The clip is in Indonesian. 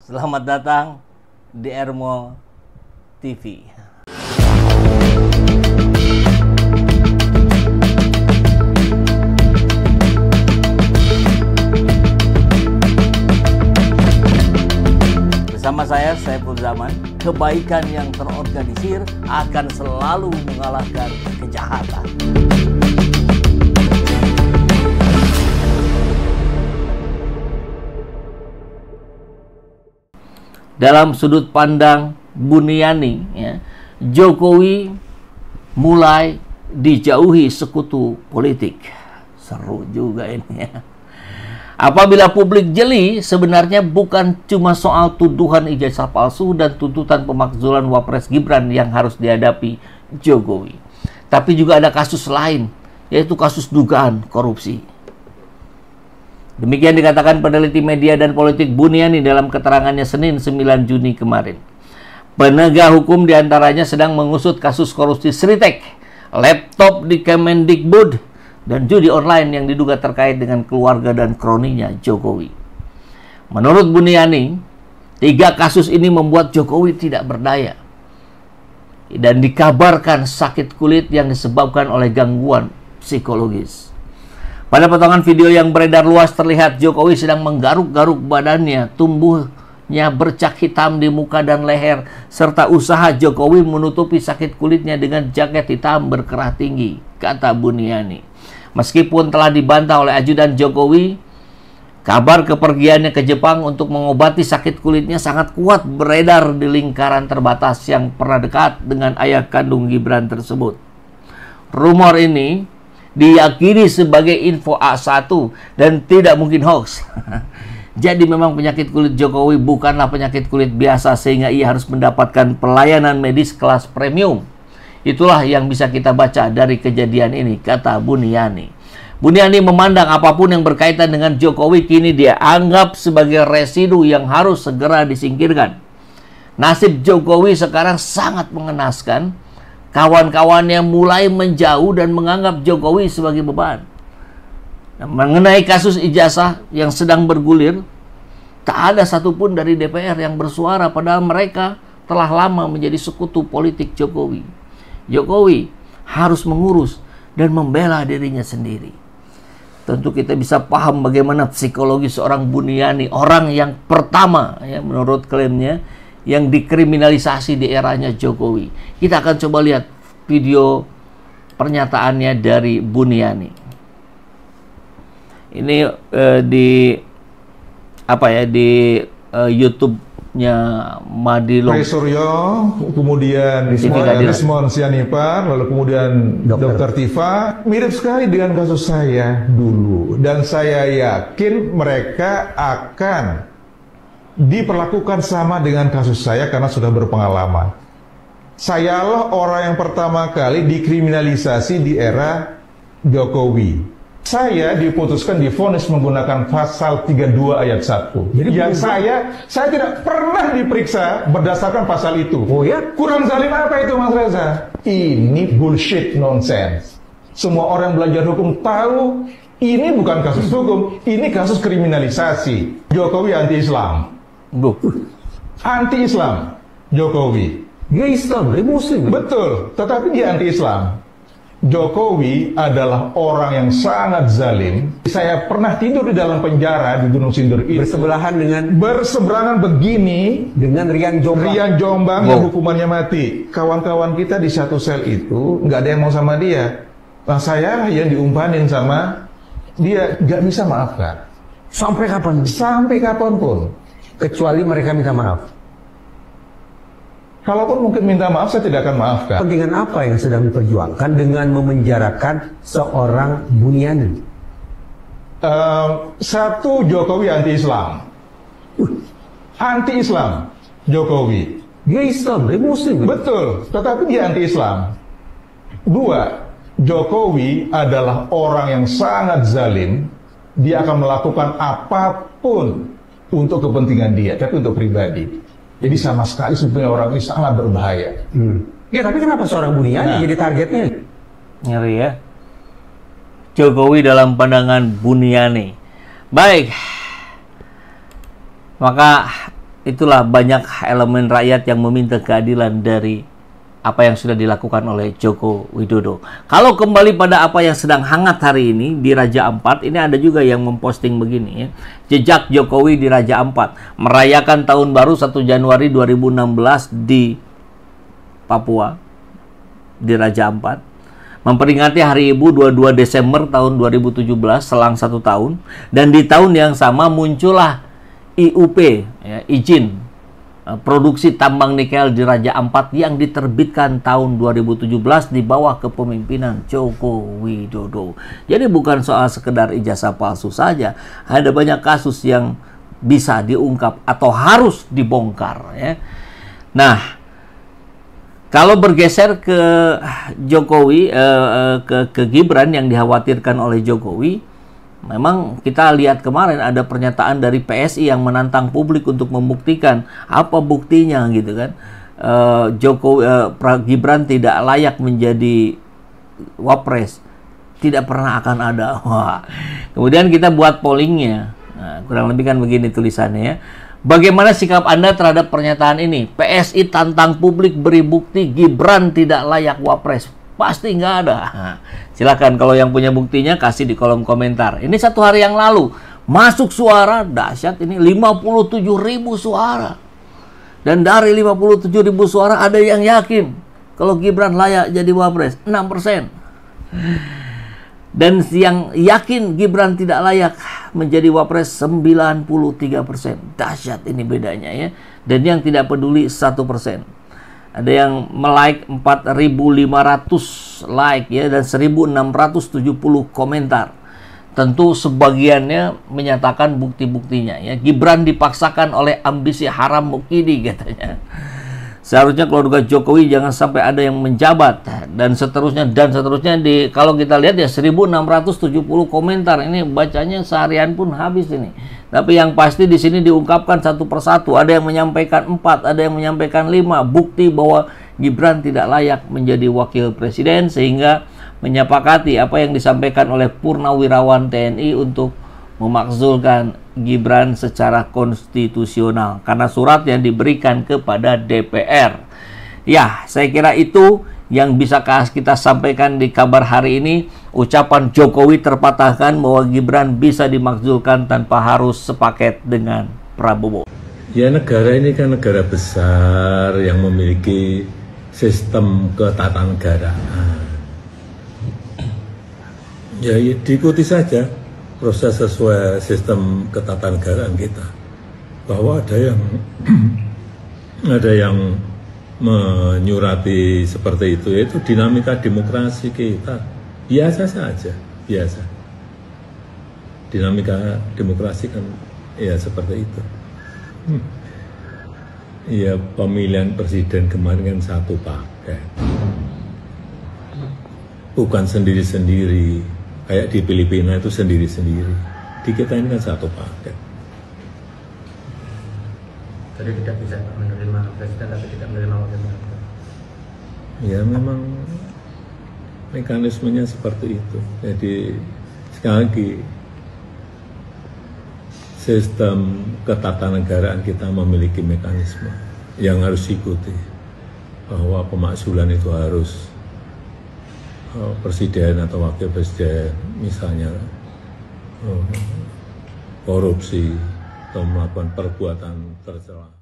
Selamat datang di Ermo TV. Bersama saya, Saiful Zaman, kebaikan yang terorganisir akan selalu mengalahkan kejahatan. Dalam sudut pandang Buniani, ya, Jokowi mulai dijauhi sekutu politik. Seru juga ini ya. Apabila publik jeli, sebenarnya bukan cuma soal tuduhan ijazah palsu dan tuntutan pemakzulan Wapres Gibran yang harus dihadapi Jokowi. Tapi juga ada kasus lain, yaitu kasus dugaan korupsi. Demikian dikatakan peneliti media dan politik Buniani dalam keterangannya Senin 9 Juni kemarin. Penegak hukum diantaranya sedang mengusut kasus korupsi Sritek, laptop di Kemendikbud, dan judi online yang diduga terkait dengan keluarga dan kroninya Jokowi. Menurut Buniani, 3 kasus ini membuat Jokowi tidak berdaya dan dikabarkan sakit kulit yang disebabkan oleh gangguan psikologis. Pada potongan video yang beredar luas terlihat Jokowi sedang menggaruk-garuk badannya, tumbuhnya bercak hitam di muka dan leher, serta usaha Jokowi menutupi sakit kulitnya dengan jaket hitam berkerah tinggi, kata Buniani. Meskipun telah dibantah oleh ajudan Jokowi, kabar kepergiannya ke Jepang untuk mengobati sakit kulitnya sangat kuat beredar di lingkaran terbatas yang pernah dekat dengan ayah kandung Gibran tersebut. Rumor ini diyakini sebagai info A1 dan tidak mungkin hoax. Jadi memang penyakit kulit Jokowi bukanlah penyakit kulit biasa sehingga ia harus mendapatkan pelayanan medis kelas premium. Itulah yang bisa kita baca dari kejadian ini, kata Buniani. Buniani memandang apapun yang berkaitan dengan Jokowi kini dia anggap sebagai residu yang harus segera disingkirkan. Nasib Jokowi sekarang sangat mengenaskan. Kawan-kawannya mulai menjauh dan menganggap Jokowi sebagai beban. Nah, mengenai kasus ijazah yang sedang bergulir, tak ada satupun dari DPR yang bersuara padahal mereka telah lama menjadi sekutu politik Jokowi. Jokowi harus mengurus dan membela dirinya sendiri. Tentu kita bisa paham bagaimana psikologi seorang Buniani, orang yang pertama ya menurut klaimnya yang dikriminalisasi di eranya Jokowi. Kita akan coba lihat video pernyataannya dari Buniani. Ini di YouTube-nya Madilong Suryo, kemudian Rismon Sianipar, lalu kemudian Dr. Tifa. Mirip sekali dengan kasus saya dulu, dan saya yakin mereka akan diperlakukan sama dengan kasus saya karena sudah berpengalaman. Sayalah orang yang pertama kali dikriminalisasi di era Jokowi. Saya diputuskan divonis menggunakan pasal 32 ayat 1. Jadi yang saya tidak pernah diperiksa berdasarkan pasal itu. Oh ya? Kurang zalim apa itu, Mas Reza? Ini bullshit nonsense. Semua orang belajar hukum tahu ini bukan kasus hukum, ini kasus kriminalisasi. Jokowi anti-Islam. Anti-Islam Jokowi. Dia Islam, dia Muslim. Betul, tetapi dia anti-Islam. Jokowi adalah orang yang sangat zalim. Saya pernah tidur di dalam penjara di Gunung Sindur itu. Berseberangan begini dengan Rian Jombang. Rian Jombang yang hukumannya mati. Kawan-kawan kita di satu sel itu nggak ada yang mau sama dia. Nah, saya yang diumpanin sama dia, nggak bisa maafkan. Sampai kapan? Sampai kapanpun. Kecuali mereka minta maaf. Kalaupun mungkin minta maaf, saya tidak akan maafkan. Kepentingan apa yang sedang diperjuangkan dengan memenjarakan seorang Buniani? Satu, Jokowi anti-Islam. Anti-Islam Jokowi. Dia Islam, dia Muslim. Betul, tetapi dia anti-Islam. 2, Jokowi adalah orang yang sangat zalim. Dia akan melakukan apapun untuk kepentingan dia, tapi untuk pribadi. Jadi sama sekali sebetulnya orang ini sangat berbahaya. Ya, tapi kenapa seorang Buniani jadi targetnya? Ngeri ya. Jokowi dalam pandangan Buniani. Baik. Maka itulah banyak elemen rakyat yang meminta keadilan dari apa yang sudah dilakukan oleh Joko Widodo. Kalau kembali pada apa yang sedang hangat hari ini di Raja Ampat, ini ada juga yang memposting begini ya. Jejak Jokowi di Raja Ampat, merayakan tahun baru 1 Januari 2016 di Papua, di Raja Ampat. Memperingati Hari Ibu 22 Desember tahun 2017, selang 1 tahun. Dan di tahun yang sama muncullah IUP, ya, izin produksi tambang nikel di Raja Ampat yang diterbitkan tahun 2017 di bawah kepemimpinan Joko Widodo. Jadi bukan soal sekedar ijazah palsu saja, ada banyak kasus yang bisa diungkap atau harus dibongkar ya. Nah, kalau bergeser ke Jokowi, ke Gibran yang dikhawatirkan oleh Jokowi, memang kita lihat kemarin ada pernyataan dari PSI yang menantang publik untuk membuktikan apa buktinya gitu kan. Gibran tidak layak menjadi wapres, tidak pernah akan ada. Wah. Kemudian kita buat pollingnya, nah, kurang lebih kan begini tulisannya ya. Bagaimana sikap Anda terhadap pernyataan ini? PSI tantang publik beri bukti Gibran tidak layak wapres. Pasti nggak ada. Silakan kalau yang punya buktinya kasih di kolom komentar. Ini 1 hari yang lalu masuk suara dahsyat ini 57.000 suara. Dan dari 57.000 suara ada yang yakin kalau Gibran layak jadi wapres 6%. Dan yang yakin Gibran tidak layak menjadi wapres 93%. Dahsyat ini bedanya ya. Dan yang tidak peduli 1%. Ada yang like 4.500 like ya, dan 1.670 komentar. Tentu sebagiannya menyatakan bukti-buktinya ya. Gibran dipaksakan oleh ambisi haram mukidi katanya. Seharusnya keluarga Jokowi jangan sampai ada yang menjabat dan seterusnya kalau kita lihat ya 1.670 komentar. Ini bacanya seharian pun habis ini. Tapi yang pasti di sini diungkapkan satu persatu. Ada yang menyampaikan 4, ada yang menyampaikan 5 bukti bahwa Gibran tidak layak menjadi wakil presiden, sehingga menyepakati apa yang disampaikan oleh Purnawirawan TNI untuk memakzulkan Gibran secara konstitusional karena surat yang diberikan kepada DPR. Ya, saya kira itu yang bisa kita sampaikan di kabar hari ini. Ucapan Jokowi terpatahkan bahwa Gibran bisa dimakzulkan tanpa harus sepaket dengan Prabowo. Ya, negara ini kan negara besar yang memiliki sistem ketatanegaraan. Ya, diikuti saja proses sesuai sistem ketatanegaraan kita. Bahwa ada yang menyurati seperti itu, yaitu dinamika demokrasi kita. Biasa saja, biasa. Dinamika demokrasi kan ya seperti itu. Ya, pemilihan presiden kemarin kan satu paket. Bukan sendiri-sendiri. Kayak di Filipina itu sendiri-sendiri. Di kita ini kan satu paket. Jadi tidak bisa menerima presiden tapi tidak menerima wakil presiden. Ya memang mekanismenya seperti itu. Jadi sekali lagi sistem ketatanegaraan kita memiliki mekanisme yang harus diikuti, bahwa pemakzulan itu harus presiden atau wakil presiden misalnya korupsi atau melakukan perbuatan tercela.